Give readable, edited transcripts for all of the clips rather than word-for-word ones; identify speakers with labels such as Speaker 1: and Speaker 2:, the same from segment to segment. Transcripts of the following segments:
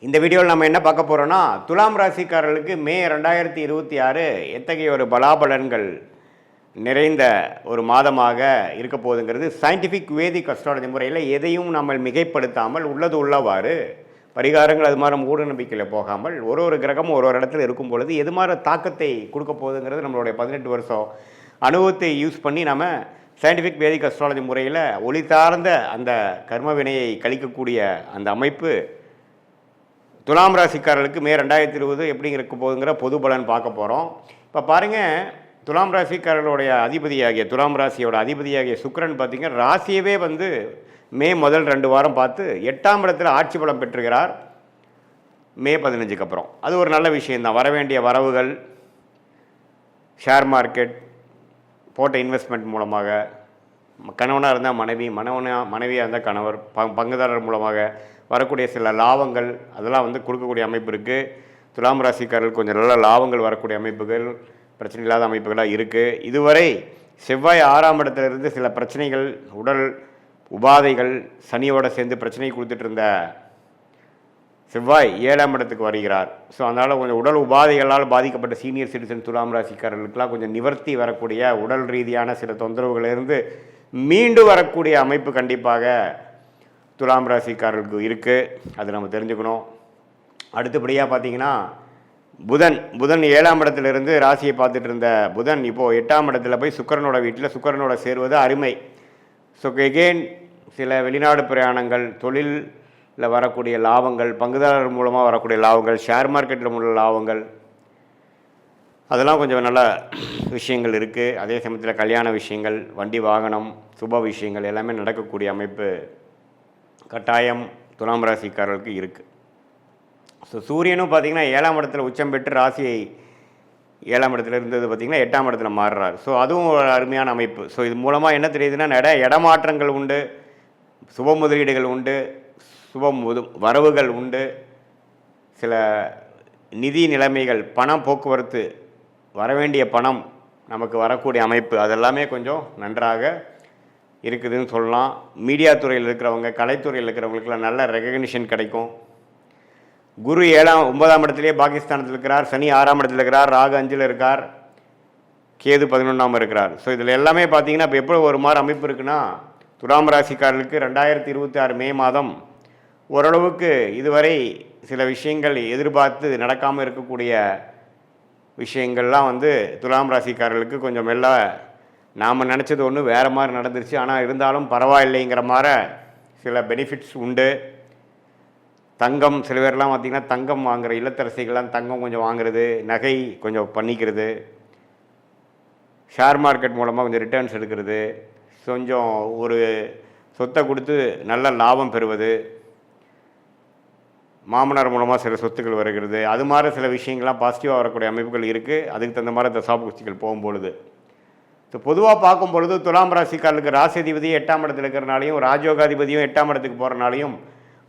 Speaker 1: இந்த வீடியோவில் நம்ம என்ன பார்க்க போகிறோன்னா, துலாம் ராசிக்காரர்களுக்கு மே 2026 எத்தகைய ஒரு பலாபலன்கள் நிறைந்த ஒரு மாதமாக இருக்க போகுதுங்கிறது சயின்டிஃபிக் வேதிக் அஸ்ட்ராலஜி முறையில் எதையும் நம்ம மிகைப்படுத்தாமல் உள்ளது உள்ளவாறு பரிகாரங்கள் அது மாதிரி மூட நம்பிக்கையில் போகாமல் ஒரு கிரகமும் ஒரு இடத்துல இருக்கும் பொழுது எது மாதிரி தாக்கத்தை கொடுக்க போகுதுங்கிறது நம்மளுடைய 18 வருஷம் அனுபவத்தை யூஸ் பண்ணி நம்ம சயின்டிஃபிக் வேதிக் அஸ்ட்ராலஜி முறையில் ஒளி சார்ந்த அந்த கர்ம வினையை கழிக்கக்கூடிய அந்த அமைப்பு துலாம் ராசிக்காரர்களுக்கு மே 2020 எப்படி இருக்க போகுதுங்கிற பொது பலன் பார்க்க போகிறோம். இப்போ பாருங்கள், துலாம் ராசிக்காரர்களுடைய அதிபதியாகிய துலாம் ராசியோட அதிபதியாகிய சுக்கிரன் பார்த்திங்கன்னா ராசியவே மே முதல் 2 வாரம் பார்த்து 8ஆம் இடத்துல ஆட்சி பலம் பெற்றுகிறார். மே 15க்கு அப்புறம் அது ஒரு நல்ல விஷயந்தான். வரவேண்டிய வரவுகள், ஷேர் மார்க்கெட் போட்ட இன்வெஸ்ட்மெண்ட் மூலமாக, கணவனாக இருந்தால் மனைவியாக இருந்தால் கணவர், பங்குதாரர் மூலமாக வரக்கூடிய சில லாபங்கள் அதெல்லாம் கொடுக்கக்கூடிய அமைப்பு இருக்குது. துலாம் ராசிக்காரர்கள் கொஞ்சம் நல்ல லாபங்கள் வரக்கூடிய அமைப்புகள், பிரச்சனை இல்லாத அமைப்புகளாக இருக்குது. இதுவரை செவ்வாய் 6ஆம் இடத்துலேருந்து சில பிரச்சனைகள், உடல் உபாதைகள், சனியோடு சேர்ந்து பிரச்சனை கொடுத்துட்டு இருந்த செவ்வாய் 7ஆம் இடத்துக்கு வருகிறார். ஸோ அதனால் கொஞ்சம் உடல் உபாதைகளால் பாதிக்கப்பட்ட சீனியர் சிட்டிசன் துலாம் ராசிக்காரர்களுக்கெல்லாம் கொஞ்சம் நிவர்த்தி வரக்கூடிய, உடல் ரீதியான சில தொந்தரவுகளிலிருந்து மீண்டு வரக்கூடிய அமைப்பு கண்டிப்பாக துலாம் ராசிக்காரர்களுக்கு இருக்குது. அது நம்ம தெரிஞ்சுக்கணும். அடுத்தபடியாக பார்த்திங்கன்னா புதன் 7ஆம் இடத்துலேருந்து ராசியை பார்த்துட்டு இருந்த புதன் இப்போது 8ஆம் இடத்துல போய் சுக்கிரனோட வீட்டில் சுக்கிரனோட சேருவது அருமை. ஸோ எகெயின் சில வெளிநாடு பிரயாணங்கள், தொழிலில் வரக்கூடிய லாபங்கள், பங்குதாரர் மூலமாக வரக்கூடிய லாபங்கள், ஷேர் மார்க்கெட்டில் உள்ள லாபங்கள், அதெல்லாம் கொஞ்சம் நல்ல விஷயங்கள் இருக்குது. அதே சமயத்தில் கல்யாண விஷயங்கள், வண்டி வாகனம், சுப விஷயங்கள் எல்லாமே நடக்கக்கூடிய அமைப்பு கட்டாயம் துலாம் ராசிக்காரர்களுக்கு இருக்குது. ஸோ சூரியனும் பார்த்திங்கன்னா 7ஆம் இடத்துல உச்சம் பெற்று ராசியை 7ஆம் இடத்துல இருந்தது பார்த்திங்கன்னா 8ஆம் இடத்துல மாறுறார். ஸோ அதுவும் ஒரு அருமையான அமைப்பு. ஸோ இது மூலமாக என்ன தெரியுதுன்னா, இடமாற்றங்கள் உண்டு, சுப முதலீடுகள் உண்டு, வரவுகள் உண்டு, சில நிதி நிலைமைகள், பணம் போக்குவரத்து, வரவேண்டிய பணம் நமக்கு வரக்கூடிய அமைப்பு அதெல்லாமே கொஞ்சம் நன்றாக இருக்குதுன்னு சொல்லலாம். மீடியா துறையில் இருக்கிறவங்க, கலைத்துறையில் இருக்கிறவங்களுக்குலாம் நல்ல ரெகக்னிஷன் கிடைக்கும். குரு 9ஆம் இடத்துலேயே பாகிஸ்தானத்தில் இருக்கிறார், சனி 6ஆம் இடத்துல இருக்கிறார், ராகு 5ல் இருக்கார், கேது 11ஆம் இருக்கிறார். ஸோ இதில் எல்லாமே பார்த்தீங்கன்னா இப்போ எப்படி ஒரு மாதிரி அமைப்பு இருக்குன்னா, துலாம் ராசிக்காரர்களுக்கு 2026 மே மாதம் ஓரளவுக்கு இதுவரை சில விஷயங்கள் எதிர்பார்த்து நடக்காமல் இருக்கக்கூடிய விஷயங்கள்லாம் துலாம் ராசிக்காரர்களுக்கு கொஞ்சம் மெல்ல நாம் நினச்சது ஒன்று வேறு மாதிரி நடந்துருச்சு, ஆனால் இருந்தாலும் பரவாயில்லைங்கிற மாதிரி சில பெனிஃபிட்ஸ் உண்டு. தங்கம், சில பேர்லாம் பார்த்திங்கன்னா தங்கம் வாங்குகிற இல்லத்தரசிகள்லாம் தங்கம் கொஞ்சம் வாங்குறது, நகை கொஞ்சம் பண்ணிக்கிறது, ஷேர் மார்க்கெட் மூலமாக கொஞ்சம் ரிட்டர்ன்ஸ் எடுக்கிறது, கொஞ்சம் ஒரு சொத்தை கொடுத்து நல்ல லாபம் பெறுவது, மாமனார் மூலமாக சில சொத்துக்கள் வருகிறது, அது மாதிரி சில விஷயங்கள்லாம் பாசிட்டிவாக வரக்கூடிய அமைப்புகள் இருக்குது. அதுக்கு தகுந்த மாதிரி தசாபுக்திகள் போகும்பொழுது ஸோ பொதுவாக பார்க்கும் பொழுது துலாம் ராசிக்காரர்களுக்கு ராசிதிபதி 8ஆம் இடத்துல இருக்கிறனாலையும், ராஜயோகாதிபதியும் 8ஆம் இடத்துக்கு போகிறனாலையும்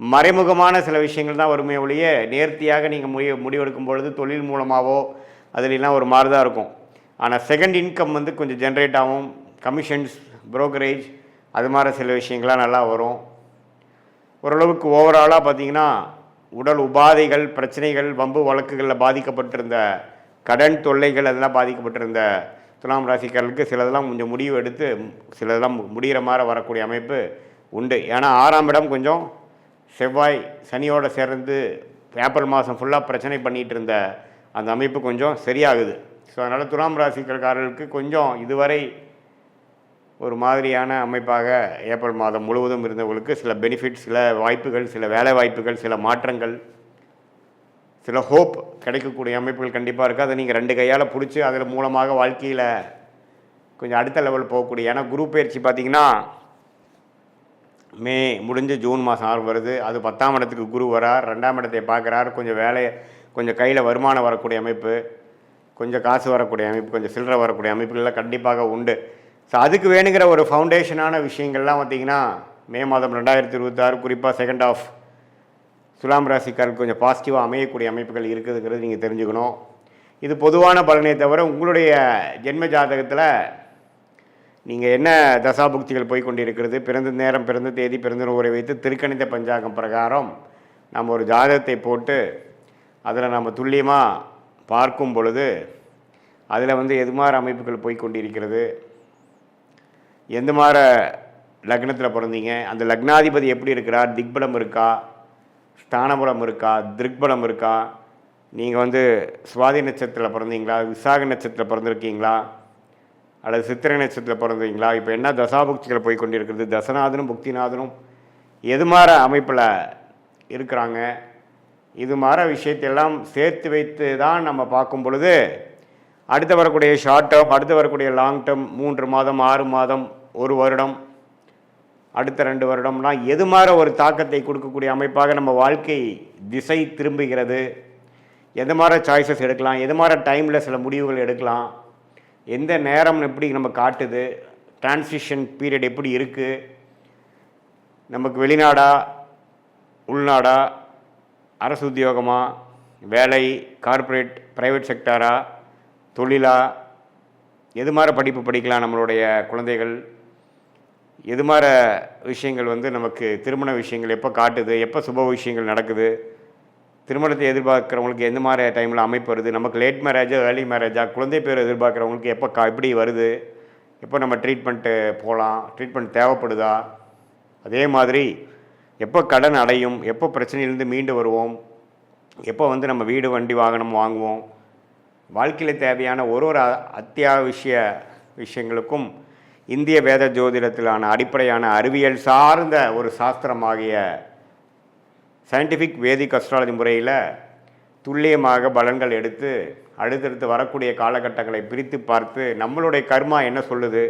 Speaker 1: மறைமுகமான சில விஷயங்கள் தான் வருமே ஒழிய, நேர்த்தியாக நீங்கள் முடிவெடுக்கும் பொழுது தொழில் மூலமாகவோ அதுலாம் ஒரு மாதிரி தான் இருக்கும். ஆனால் செகண்ட் இன்கம் கொஞ்சம் ஜென்ரேட் ஆகும். கமிஷன்ஸ், புரோக்கரேஜ், அது மாதிரி சில விஷயங்கள்லாம் நல்லா வரும். ஓரளவுக்கு ஓவராலாக பார்த்திங்கன்னா உடல் உபாதைகள், பிரச்சனைகள், வம்பு வழக்குகளில் பாதிக்கப்பட்டிருந்த கடன் தொல்லைகள், அதெல்லாம் பாதிக்கப்பட்டிருந்த துலாம் ராசிக்காரர்களுக்கு சிலதெல்லாம் கொஞ்சம் முடிவு எடுத்து சிலதெல்லாம் முடிகிற மாதிரி வரக்கூடிய அமைப்பு உண்டு. ஏன்னா 6ஆம் இடம் கொஞ்சம் செவ்வாய் சனியோடு சேர்ந்து ஏப்ரல் மாதம் ஃபுல்லாக பிரச்சனை பண்ணிகிட்டு இருந்த அந்த அமைப்பு கொஞ்சம் சரியாகுது. ஸோ அதனால் துலாம் ராசிக்காரர்களுக்கு கொஞ்சம் இதுவரை ஒரு மாதிரியான அமைப்பாக ஏப்ரல் மாதம் முழுவதும் இருந்தவங்களுக்கு சில பெனிஃபிட்ஸ், சில வாய்ப்புகள், சில வேலை வாய்ப்புகள், சில மாற்றங்கள், சில ஹோப் கிடைக்கக்கூடிய அமைப்புகள் கண்டிப்பாக இருக்குது. அதை நீங்கள் 2 கையால் பிடிச்சி அதில் மூலமாக வாழ்க்கையில் கொஞ்சம் அடுத்த லெவல் போகக்கூடிய, ஏன்னா குரு பயிற்சி பார்த்திங்கன்னா மே முடிஞ்சு ஜூன் மாதம் வருது. அது 10ஆம் இடத்துக்கு குரு வரார், 2ஆம் இடத்தை பார்க்குறார். கொஞ்சம் கையில் வருமானம் வரக்கூடிய அமைப்பு, கொஞ்சம் காசு வரக்கூடிய அமைப்பு, கொஞ்சம் சில்லறை வரக்கூடிய அமைப்புகள்லாம் கண்டிப்பாக உண்டு. ஸோ அதுக்கு வேணுங்கிற ஒரு ஃபவுண்டேஷனான விஷயங்கள்லாம் பார்த்திங்கன்னா மே மாதம் 2026 குறிப்பாக செகண்ட் ஆஃப் துலாம் ராசிக்காரருக்கு கொஞ்சம் பாசிட்டிவாக அமையக்கூடிய அமைப்புகள் இருக்குதுங்கிறது நீங்கள் தெரிஞ்சுக்கணும். இது பொதுவான பலனை தவிர உங்களுடைய ஜென்ம ஜாதகத்தில் நீங்கள் என்ன தசாபுக்திகள் போய்கொண்டிருக்கிறது, பிறந்த நேரம், பிறந்த தேதி, பிறந்த ஊரை வைத்து திருக்கணித பஞ்சாங்கம் பிரகாரம் நம்ம ஒரு ஜாதகத்தை போட்டு அதில் நம்ம துல்லியமாக பார்க்கும் பொழுது அதில் வந்து எது மாதிரி அமைப்புகள் போய் கொண்டிருக்கிறது, எந்த மாதிரி லக்னத்தில் பிறந்தீங்க, அந்த லக்னாதிபதி எப்படி இருக்கிறார், திக்பலம் இருக்கா, ஸ்தானபலம் இருக்கா, திருக்பலம் இருக்கா, நீங்கள் வந்து சுவாதி நட்சத்திரத்தில் பிறந்தீங்களா, விசாக நட்சத்திரத்தில் பிறந்திருக்கீங்களா, அல்லது சித்திரை நட்சத்திரத்தில் பிறந்தீங்களா, இப்போ என்ன தசாபுக்திகள் போய் கொண்டிருக்கிறது, தசநாதனும் புக்திநாதனும் எது மாதிரி அமைப்பில் இருக்கிறாங்க, இது மாதிரி விஷயத்தையெல்லாம் சேர்த்து வைத்து தான் நம்ம பார்க்கும் பொழுது அடுத்து வரக்கூடிய ஷார்ட் டேர்ம், அடுத்து வரக்கூடிய லாங் டேர்ம், 3 மாதம் 6 மாதம் 1 வருடம் அடுத்த 2 வருடம்லாம் எது மாதிரி ஒரு தாக்கத்தை கொடுக்கக்கூடிய அமைப்பாக நம்ம வாழ்க்கை திசை திரும்புகிறது, எது மாதிரி சாய்ஸஸ் எடுக்கலாம், எது மாதிரி டைமில் சில முடிவுகள் எடுக்கலாம், எந்த நேரம் எப்படி நம்ம காட்டுது, டிரான்சிஷன் பீரியட் எப்படி இருக்குது, நமக்கு வெளிநாடா உள்நாடா, அரசு உத்தியோகமா, வேலை, கார்ப்பரேட் ப்ரைவேட் செக்டாரா, தொழிலா, எது மாதிரி படிப்பு படிக்கலாம் நம்மளுடைய குழந்தைகள், எது மாதிரி விஷயங்கள் வந்து நமக்கு திருமண விஷயங்கள் எப்போ காட்டுது, எப்போ சுப விஷயங்கள் நடக்குது, திருமணத்தை எதிர்பார்க்குறவங்களுக்கு எந்த மாதிரி டைமில் அமைப்பு வருது, நமக்கு லேட் மேரேஜா ஏர்லி மேரேஜா, குழந்தை பேர் எதிர்பார்க்குறவங்களுக்கு எப்போ எப்படி வருது, எப்போ நம்ம ட்ரீட்மெண்ட்டு போகலாம், ட்ரீட்மெண்ட் தேவைப்படுதா, அதே மாதிரி எப்போ கடன் அடையும், எப்போ பிரச்சனையிலேருந்து மீண்டு வருவோம், எப்போ வந்து நம்ம வீடு வண்டி வாகனம் வாங்குவோம், வாழ்க்கையில் தேவையான ஒரு அத்தியாவசிய விஷயங்களுக்கும் இந்திய வேத ஜோதிடத்திலான அடிப்படையான அறிவியல் சார்ந்த ஒரு சாஸ்திரமாகிய சயின்டிஃபிக் வேதிக் அஸ்ட்ராலஜி முறையில் துல்லியமாக பலன்கள் எடுத்து அடுத்தடுத்து வரக்கூடிய காலகட்டங்களை பிரித்து பார்த்து நம்மளுடைய கர்மா என்ன சொல்லுது,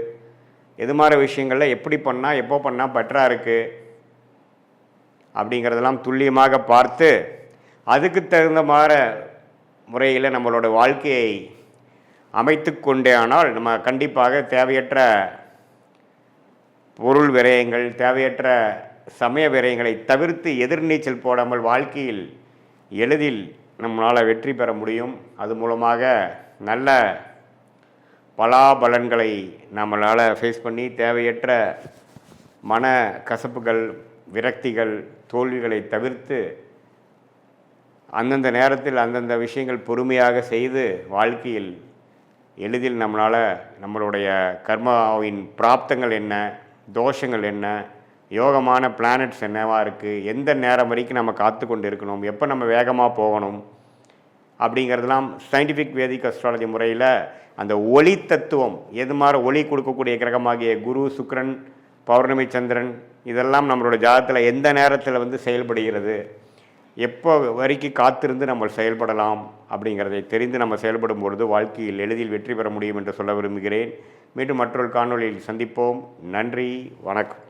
Speaker 1: எது மாதிரி விஷயங்களில் எப்படி பண்ணால் எப்போ பண்ணால் பெட்டராக இருக்குது அப்படிங்கிறதெல்லாம் துல்லியமாக பார்த்து அதுக்கு தகுந்த மாதிரி முறையில் நம்மளோட வாழ்க்கையை அமைத்து கொண்டே ஆனால் நம்ம கண்டிப்பாக தேவையற்ற பொருள் விரயங்கள், தேவையற்ற சமய விரயங்களை தவிர்த்து எதிர்நீச்சல் போடாமல் வாழ்க்கையில் எளிதில் நம்மளால் வெற்றி பெற முடியும். அது மூலமாக நல்ல பலாபலன்களை நம்மளால் ஃபேஸ் பண்ணி தேவையற்ற மன கசப்புகள், விரக்திகள், தோல்விகளை தவிர்த்து அந்தந்த நேரத்தில் அந்தந்த விஷயங்கள் பொறுமையாக செய்து வாழ்க்கையில் எளிதில் நம்மளால் நம்மளுடைய கர்மாவின் பிராப்தங்கள் என்ன, தோஷங்கள் என்ன, யோகமான பிளானட்ஸ் என்னவாக இருக்குது, எந்த நேரம் வரைக்கும் நம்ம காத்து கொண்டு இருக்கணும், எப்போ நம்ம வேகமாக போகணும் அப்படிங்கிறதெல்லாம் சயின்டிஃபிக் வேதிக் அஸ்ட்ராலஜி முறையில் அந்த ஒளி தத்துவம், எது மாதிரி ஒளி கொடுக்கக்கூடிய கிரகமாகிய குரு, சுக்கிரன், பௌர்ணமி, சந்திரன் இதெல்லாம் நம்மளோட ஜாதகத்தில் எந்த நேரத்தில் வந்து செயல்படுகிறது, எப்போ வரைக்கும் காத்திருந்து நம்ம செயல்படலாம் அப்படிங்கிறதை தெரிந்து நம்ம செயல்படும் பொழுது வாழ்க்கையில் எளிதில் வெற்றி பெற முடியும் என்று சொல்ல விரும்புகிறேன். மீண்டும் மற்றொரு காணொளியில் சந்திப்போம். நன்றி, வணக்கம்.